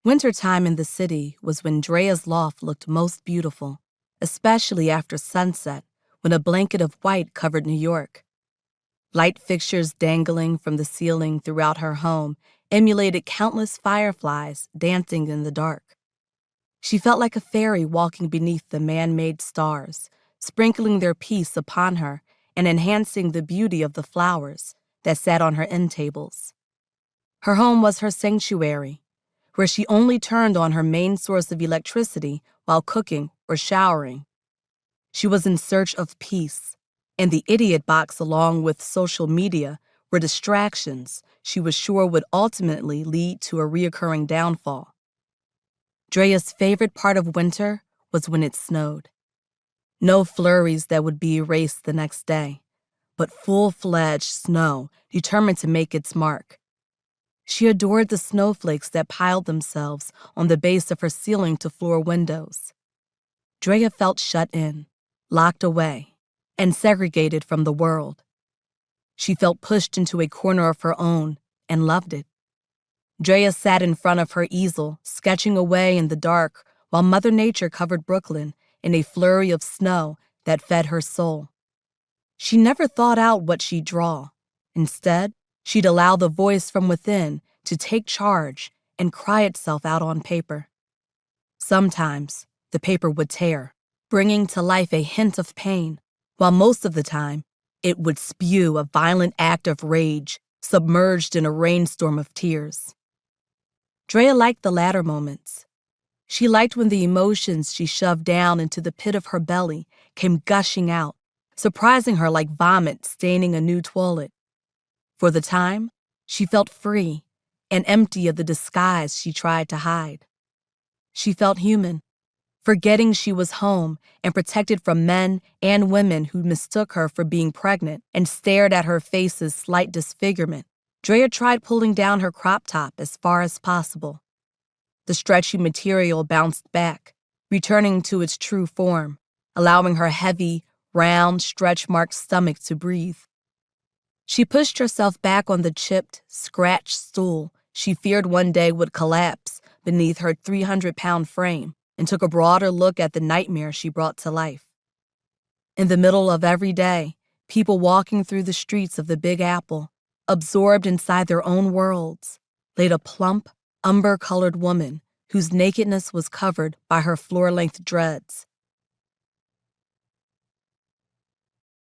Wintertime in the city was when Draya's loft looked most beautiful, especially after sunset, when a blanket of white covered New York. Light fixtures dangling from the ceiling throughout her home emulated countless fireflies dancing in the dark. She felt like a fairy walking beneath the man-made stars, sprinkling their peace upon her and enhancing the beauty of the flowers that sat on her end tables. Her home was her sanctuary, where she only turned on her main source of electricity while cooking or showering. She was in search of peace, and the idiot box along with social media were distractions she was sure would ultimately lead to a reoccurring downfall. Draya's favorite part of winter was when it snowed. No flurries that would be erased the next day, but full-fledged snow determined to make its mark. She adored the snowflakes that piled themselves on the base of her ceiling-to-floor windows. Draya felt shut in, locked away, and segregated from the world. She felt pushed into a corner of her own and loved it. Draya sat in front of her easel, sketching away in the dark while Mother Nature covered Brooklyn in a flurry of snow that fed her soul. She never thought out what she'd draw. Instead, she'd allow the voice from within to take charge and cry itself out on paper. Sometimes, the paper would tear, bringing to life a hint of pain, while most of the time, it would spew a violent act of rage, submerged in a rainstorm of tears. Draya liked the latter moments. She liked when the emotions she shoved down into the pit of her belly came gushing out, surprising her like vomit staining a new toilet. For the time, she felt free and empty of the disguise she tried to hide. She felt human, forgetting she was home and protected from men and women who mistook her for being pregnant and stared at her face's slight disfigurement. Draya tried pulling down her crop top as far as possible. The stretchy material bounced back, returning to its true form, allowing her heavy, round, stretch-marked stomach to breathe. She pushed herself back on the chipped, scratched stool she feared one day would collapse beneath her 300-pound frame and took a broader look at the nightmare she brought to life. In the middle of every day, people walking through the streets of the Big Apple, absorbed inside their own worlds, laid a plump, umber-colored woman whose nakedness was covered by her floor-length dreads.